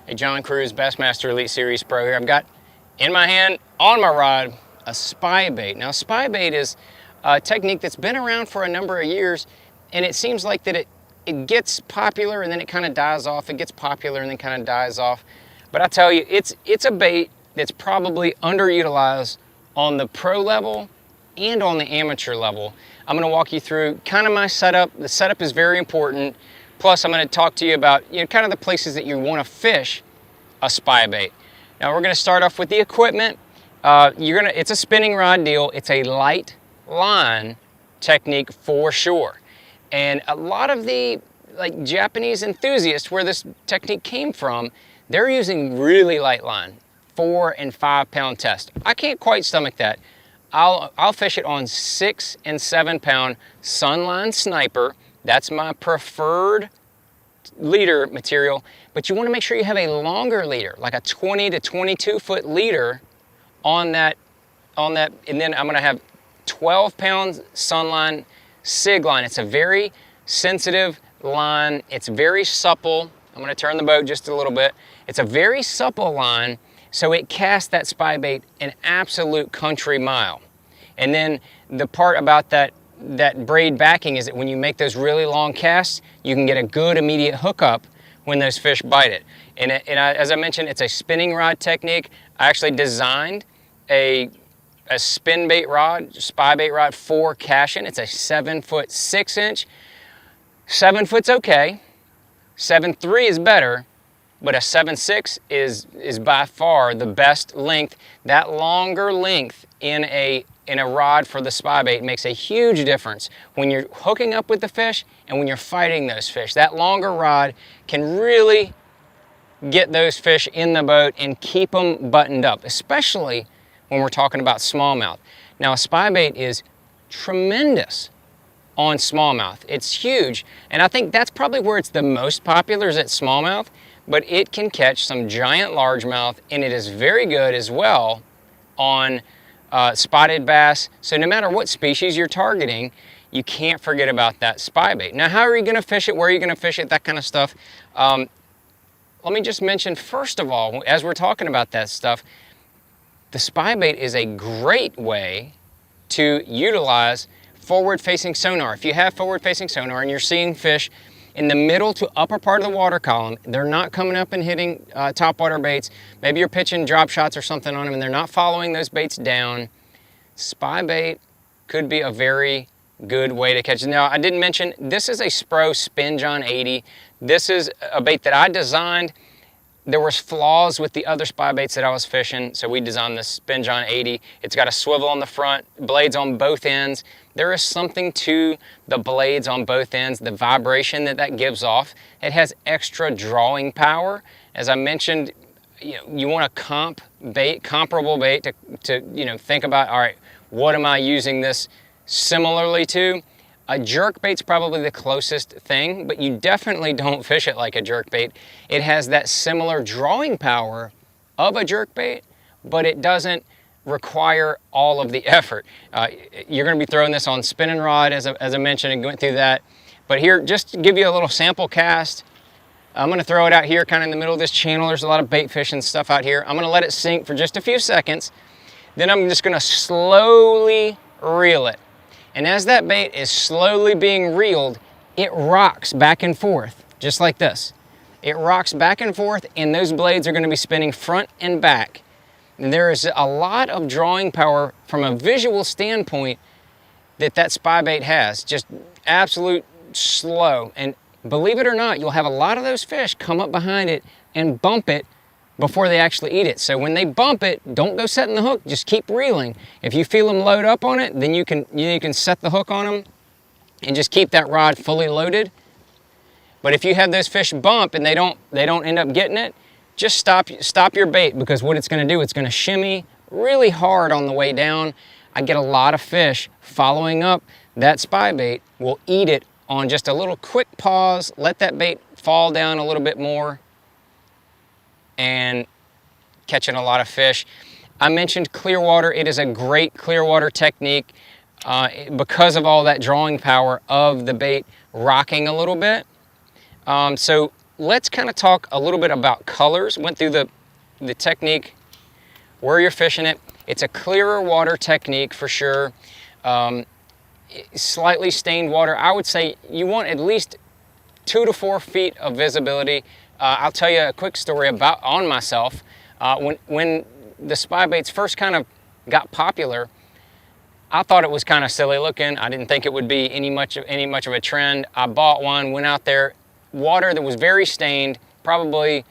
Hey, John Crews, Bassmaster Elite Series Pro here. I've got in my hand, on my rod, a spy bait. Now, spy bait is a technique that's been around for a number of years, and it seems like that it gets popular and then it kind of dies off. It gets popular and then kind of dies off. But I tell you, it's a bait that's probably underutilized on the pro level and on the amateur level. I'm going to walk you through kind of my setup. The setup is very important. Plus, I'm going to talk to you about kind of the places that you want to fish a spy bait. Now, we're going to start off with the equipment. It's a spinning rod deal. It's a light line technique for sure. And a lot of the Japanese enthusiasts, where this technique came from, they're using really light line, 4 and 5 pound test. I can't quite stomach that. I'll fish it on 6 and 7 pound Sunline Sniper. That's my preferred leader material, but you want to make sure you have a longer leader, like a 20 to 22 foot leader on that, and then I'm going to have 12 pound Sunline Sig line. It's a very sensitive line. It's very supple. I'm going to turn the boat just a little bit. It's a very supple line, so it casts that spy bait an absolute country mile. And then the part about that braid backing is that when you make those really long casts, you can get a good immediate hookup when those fish bite it. As I mentioned, it's a spinning rod technique. I actually designed a spin bait rod, spy bait rod for casting. It's a 7-foot 6-inch. 7 foot's okay. 7.3 is better, but a 7.6 is by far the best length. That longer length in a rod for the spy bait makes a huge difference when you're hooking up with the fish and when you're fighting those fish. That longer rod can really get those fish in the boat and keep them buttoned up, especially when we're talking about smallmouth. Now, a spy bait is tremendous on smallmouth. It's huge, and I think that's probably where it's the most popular, is at smallmouth, but it can catch some giant largemouth, and it is very good as well on spotted bass. So no matter what species you're targeting, you can't forget about that spy bait. Now, how are you going to fish it? Where are you going to fish it? That kind of stuff. Let me just mention, first of all, as we're talking about that stuff, the spy bait is a great way to utilize forward-facing sonar. If you have forward-facing sonar and you're seeing fish in the middle to upper part of the water column, they're not coming up and hitting topwater baits. Maybe you're pitching drop shots or something on them and they're not following those baits down. Spy bait could be a very good way to catch it. Now, I didn't mention, this is a Spro Spin John 80. This is a bait that I designed. There was flaws with the other spy baits that I was fishing, so we designed this Spin John 80. It's got a swivel on the front, blades on both ends. There is something to the blades on both ends, the vibration that gives off. It has extra drawing power. As I mentioned, you want a comparable bait to think about, all right, what am I using this similarly to? A jerkbait's probably the closest thing, but you definitely don't fish it like a jerkbait. It has that similar drawing power of a jerkbait, but it doesn't require all of the effort. You're going to be throwing this on spinning rod, as I mentioned, and going through that. But here, just to give you a little sample cast, I'm going to throw it out here kind of in the middle of this channel. There's a lot of bait fish and stuff out here. I'm going to let it sink for just a few seconds. Then I'm just going to slowly reel it. And as that bait is slowly being reeled, it rocks back and forth, just like this. It rocks back and forth, and those blades are going to be spinning front and back. And there is a lot of drawing power from a visual standpoint that spy bait has. Just absolute slow. And believe it or not, you'll have a lot of those fish come up behind it and bump it before they actually eat it. So when they bump it, don't go setting the hook, just keep reeling. If you feel them load up on it, then you can set the hook on them and just keep that rod fully loaded. But if you have those fish bump and they don't end up getting it, just stop your bait, because what it's going to do, it's going to shimmy really hard on the way down. I get a lot of fish following up that spy bait, will eat it on just a little quick pause, let that bait fall down a little bit more, and catching a lot of fish. I mentioned clear water. It is a great clear water technique because of all that drawing power of the bait rocking a little bit. So let's kind of talk a little bit about colors. Went through the technique, where you're fishing it. It's a clearer water technique for sure. Slightly stained water. I would say you want at least 2 to 4 feet of visibility. I'll tell you a quick story on myself. When the spy baits first kind of got popular, I thought it was kind of silly looking. I didn't think it would be any much of a trend. I bought one, went out there, water that was very stained, probably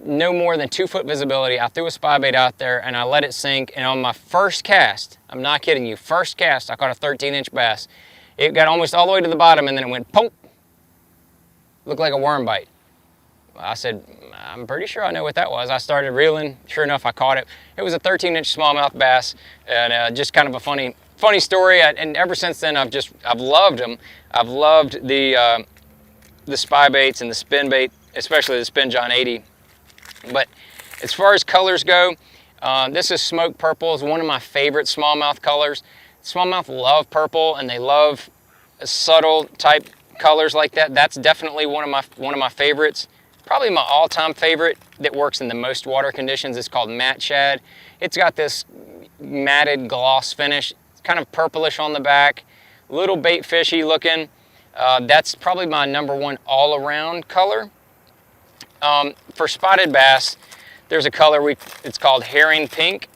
no more than 2 foot visibility. I threw a spy bait out there and I let it sink, and on my first cast, I'm not kidding you, first cast, I caught a 13-inch bass. It got almost all the way to the bottom and then it went pop. Looked like a worm bite. I said, I'm pretty sure I know what that was. I started reeling. Sure enough, I caught it. It was a 13-inch smallmouth bass, and just kind of a funny story. And ever since then, I've loved them. I've loved the spy baits and the spin bait, especially the Spin John 80. But as far as colors go, this is smoke purple. It's one of my favorite smallmouth colors. Smallmouth love purple, and they love subtle type colors like that. That's definitely one of my favorites. Probably my all-time favorite that works in the most water conditions is called Matte Shad. It's got this matted gloss finish. It's kind of purplish on the back, little bait fishy looking. That's probably my #1 all-around color. For spotted bass, there's a color it's called Herring Pink.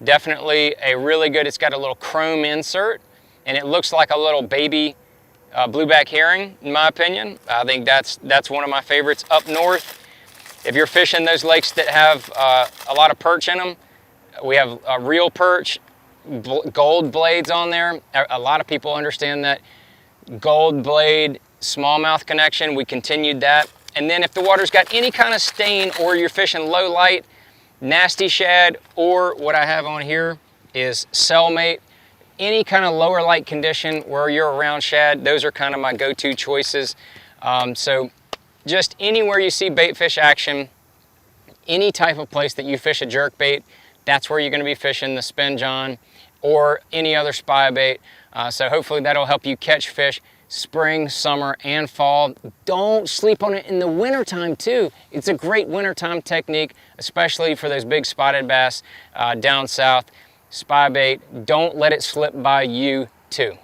Definitely a really good, it's got a little chrome insert, and it looks like a little baby blueback herring, in my opinion. I think that's one of my favorites up north. If you're fishing those lakes that have a lot of perch in them, we have a real perch, gold blades on there. A lot of people understand that gold blade smallmouth connection. We continued that. And then if the water's got any kind of stain, or you're fishing low light, nasty shad, or what I have on here is cellmate. Any kind of lower light condition where you're around shad, those are kind of my go-to choices. So just anywhere you see bait fish action, any type of place that you fish a jerk bait, that's where you're going to be fishing the Spin John or any other spy bait. So hopefully that'll help you catch fish spring, summer, and fall. Don't sleep on it in the wintertime too. It's a great wintertime technique, especially for those big spotted bass down south. Spy bait, don't let it slip by you too.